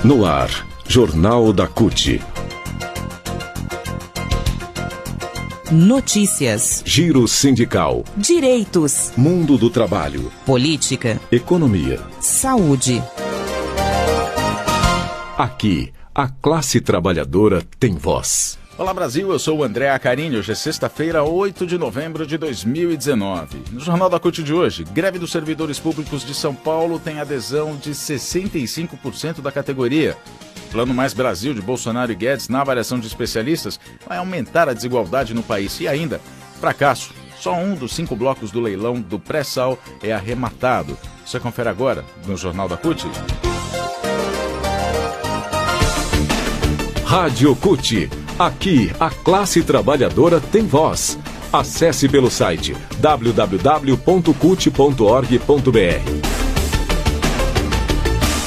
No ar, Jornal da CUT. Notícias, Giro sindical, direitos, mundo do trabalho, política, economia, saúde. Aqui, a classe trabalhadora tem voz. Olá Brasil, eu sou o André Acarini. Hoje é sexta-feira, 8 de novembro de 2019. No Jornal da CUT de hoje, greve dos servidores públicos de São Paulo tem adesão de 65% da categoria. Plano Mais Brasil de Bolsonaro e Guedes, na avaliação de especialistas, vai aumentar a desigualdade no país. E ainda, fracasso. Só um dos 5 blocos do leilão do pré-sal é arrematado. Você confere agora no Jornal da CUT. Rádio CUT. Aqui, a classe trabalhadora tem voz. Acesse pelo site www.cut.org.br.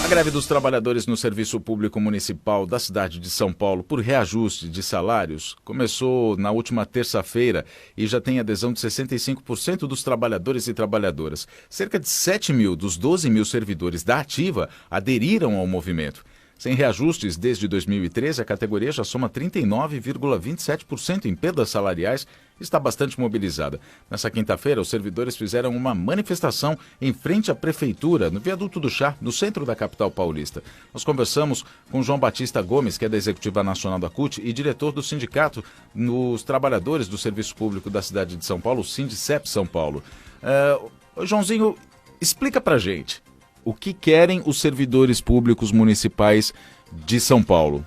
A greve dos trabalhadores no Serviço Público Municipal da cidade de São Paulo por reajuste de salários começou na última terça-feira e já tem adesão de 65% dos trabalhadores e trabalhadoras. Cerca de 7 mil dos 12 mil servidores da Ativa aderiram ao movimento. Sem reajustes desde 2013, a categoria já soma 39,27% em perdas salariais e está bastante mobilizada. Nessa quinta-feira, os servidores fizeram uma manifestação em frente à Prefeitura, no Viaduto do Chá, no centro da capital paulista. Nós conversamos com João Batista Gomes, que é da Executiva Nacional da CUT e diretor do Sindicato dos Trabalhadores do Serviço Público da cidade de São Paulo, o Sindicep São Paulo. Joãozinho, explica pra gente. O que querem os servidores públicos municipais de São Paulo?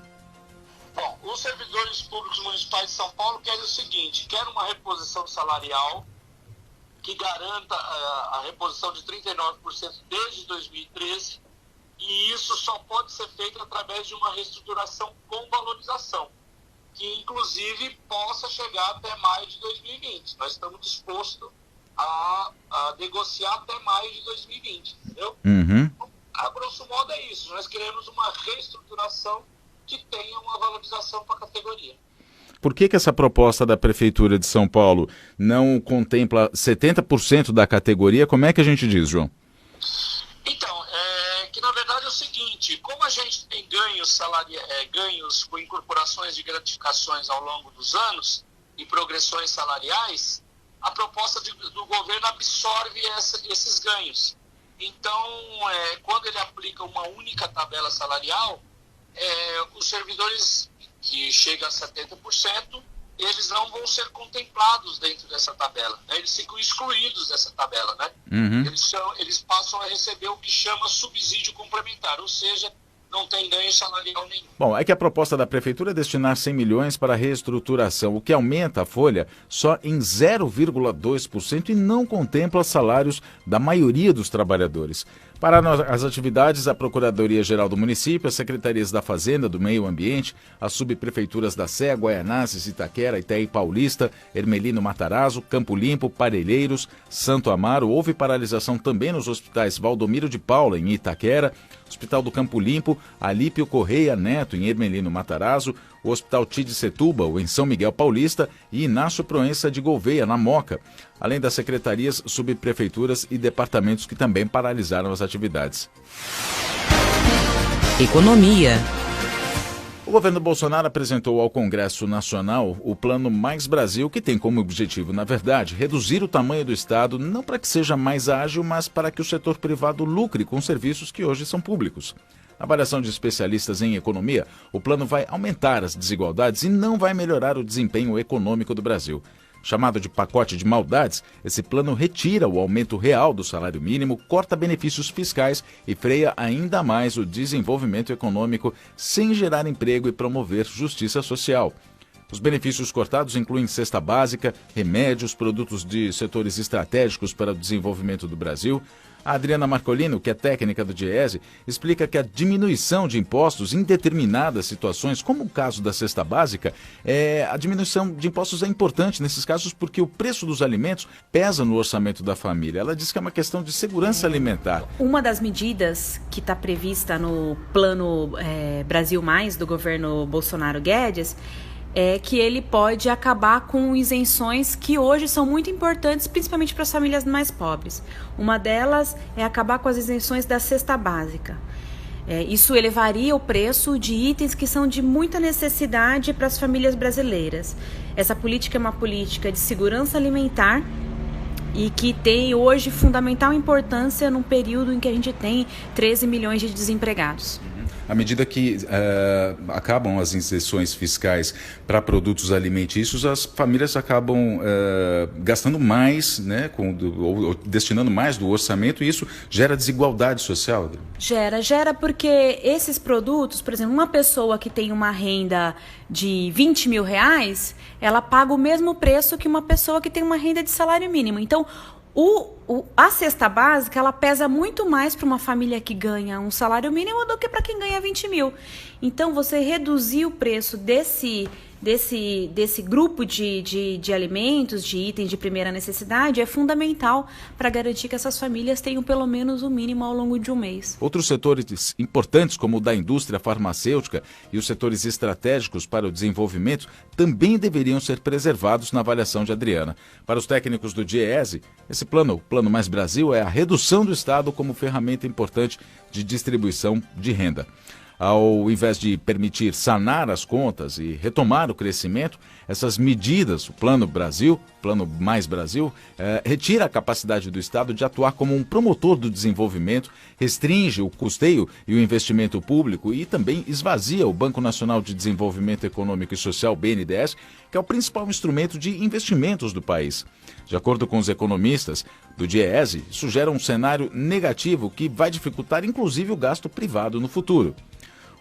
Bom, os servidores públicos municipais de São Paulo querem o seguinte: querem uma reposição salarial que garanta a reposição de 39% desde 2013, e isso só pode ser feito através de uma reestruturação com valorização, que inclusive possa chegar até maio de 2020. Nós estamos dispostos a negociar até maio de 2020, entendeu? A grosso modo é isso. Nós queremos uma reestruturação que tenha uma valorização para a categoria. Por que essa proposta da Prefeitura de São Paulo não contempla 70% da categoria? Como é que a gente diz, João? Então, que na verdade é o seguinte: como a gente tem ganhos com incorporações de gratificações ao longo dos anos e progressões salariais, a proposta do governo absorve esses ganhos. Então, quando ele aplica uma única tabela salarial, os servidores que chegam a 70%, eles não vão ser contemplados dentro dessa tabela, né? Eles ficam excluídos dessa tabela, né? Eles passam a receber o que chama subsídio complementar, ou seja, não tem ganho salarial nenhum. Bom, é que a proposta da Prefeitura é destinar 100 milhões para a reestruturação, o que aumenta a folha só em 0,2% e não contempla salários da maioria dos trabalhadores. Para as atividades, a Procuradoria-Geral do Município, as Secretarias da Fazenda, do Meio Ambiente, as subprefeituras da Sé, Guaianazes, Itaquera, Itaí Paulista, Ermelino Matarazzo, Campo Limpo, Parelheiros, Santo Amaro. Houve paralisação também nos hospitais Valdomiro de Paula, em Itaquera, Hospital do Campo Limpo, Alípio Correia Neto, em Ermelino Matarazzo, o Hospital Tide Setúbal, em São Miguel Paulista, e Inácio Proença de Gouveia, na Moca, além das secretarias, subprefeituras e departamentos que também paralisaram as atividades. Economia. O governo Bolsonaro apresentou ao Congresso Nacional o Plano Mais Brasil, que tem como objetivo, na verdade, reduzir o tamanho do Estado, não para que seja mais ágil, mas para que o setor privado lucre com serviços que hoje são públicos. Na avaliação de especialistas em economia, o plano vai aumentar as desigualdades e não vai melhorar o desempenho econômico do Brasil. Chamado de pacote de maldades, esse plano retira o aumento real do salário mínimo, corta benefícios fiscais e freia ainda mais o desenvolvimento econômico sem gerar emprego e promover justiça social. Os benefícios cortados incluem cesta básica, remédios, produtos de setores estratégicos para o desenvolvimento do Brasil. A Adriana Marcolino, que é técnica do Diese, explica que a diminuição de impostos em determinadas situações, como o caso da cesta básica, a diminuição de impostos é importante nesses casos porque o preço dos alimentos pesa no orçamento da família. Ela diz que é uma questão de segurança alimentar. Uma das medidas que está prevista no Plano Brasil Mais, do governo Bolsonaro Guedes, é que ele pode acabar com isenções que hoje são muito importantes, principalmente para as famílias mais pobres. Uma delas é acabar com as isenções da cesta básica. Isso elevaria o preço de itens que são de muita necessidade para as famílias brasileiras. Essa política é uma política de segurança alimentar e que tem hoje fundamental importância num período em que a gente tem 13 milhões de desempregados. À medida que acabam as isenções fiscais para produtos alimentícios, as famílias acabam gastando mais, né, ou destinando mais do orçamento, e isso gera desigualdade social. Gera porque esses produtos, por exemplo, uma pessoa que tem uma renda de 20 mil reais, ela paga o mesmo preço que uma pessoa que tem uma renda de salário mínimo. Então, a cesta básica, ela pesa muito mais para uma família que ganha um salário mínimo do que para quem ganha 20 mil. Então, você reduzir o preço desse grupo de alimentos, de itens de primeira necessidade, é fundamental para garantir que essas famílias tenham pelo menos o mínimo ao longo de um mês. Outros setores importantes, como o da indústria farmacêutica e os setores estratégicos para o desenvolvimento, também deveriam ser preservados na avaliação de Adriana. Para os técnicos do DIEESE, esse plano, o Plano Mais Brasil, é a redução do Estado como ferramenta importante de distribuição de renda. Ao invés de permitir sanar as contas e retomar o crescimento, essas medidas, o Plano Brasil, Plano Mais Brasil, retira a capacidade do Estado de atuar como um promotor do desenvolvimento, restringe o custeio e o investimento público e também esvazia o Banco Nacional de Desenvolvimento Econômico e Social, BNDES, que é o principal instrumento de investimentos do país. De acordo com os economistas do DIEESE, isso gera um cenário negativo que vai dificultar inclusive o gasto privado no futuro.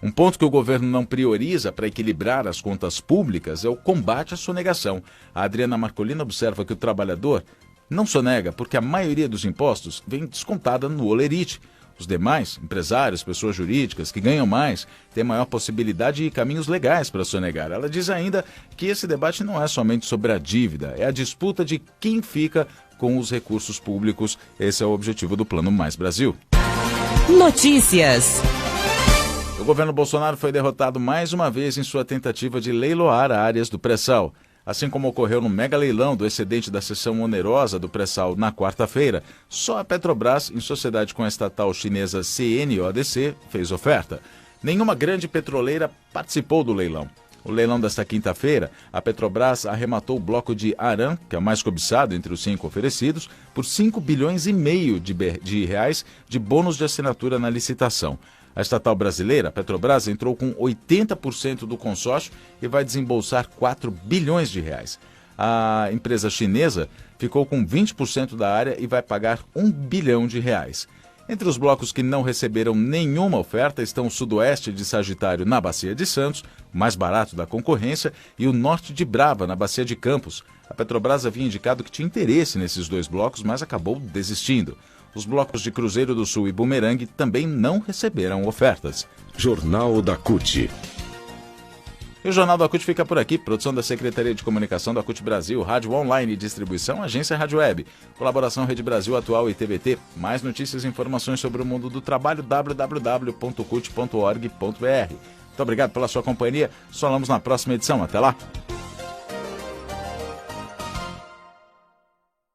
Um ponto que o governo não prioriza para equilibrar as contas públicas é o combate à sonegação. A Adriana Marcolino observa que o trabalhador não sonega porque a maioria dos impostos vem descontada no holerite. Os demais, empresários, pessoas jurídicas que ganham mais, têm maior possibilidade e caminhos legais para sonegar. Ela diz ainda que esse debate não é somente sobre a dívida, é a disputa de quem fica com os recursos públicos. Esse é o objetivo do Plano Mais Brasil. Notícias. O governo Bolsonaro foi derrotado mais uma vez em sua tentativa de leiloar áreas do pré-sal. Assim como ocorreu no mega leilão do excedente da seção onerosa do pré-sal na quarta-feira, só a Petrobras, em sociedade com a estatal chinesa CNODC, fez oferta. Nenhuma grande petroleira participou do leilão. O leilão desta quinta-feira, a Petrobras arrematou o bloco de Aram, que é o mais cobiçado entre os 5 oferecidos, por 5,5 bilhões de reais de bônus de assinatura na licitação. A estatal brasileira, a Petrobras, entrou com 80% do consórcio e vai desembolsar 4 bilhões de reais. A empresa chinesa ficou com 20% da área e vai pagar 1 bilhão de reais. Entre os blocos que não receberam nenhuma oferta estão o sudoeste de Sagitário, na Bacia de Santos, o mais barato da concorrência, e o norte de Brava, na Bacia de Campos. A Petrobras havia indicado que tinha interesse nesses dois blocos, mas acabou desistindo. Os blocos de Cruzeiro do Sul e Bumerangue também não receberam ofertas. Jornal da CUT. E o Jornal da CUT fica por aqui. Produção da Secretaria de Comunicação da CUT Brasil, Rádio Online e Distribuição, Agência Rádio Web. Colaboração Rede Brasil Atual e TVT. Mais notícias e informações sobre o mundo do trabalho, www.cut.org.br. Muito obrigado pela sua companhia. Falamos na próxima edição. Até lá.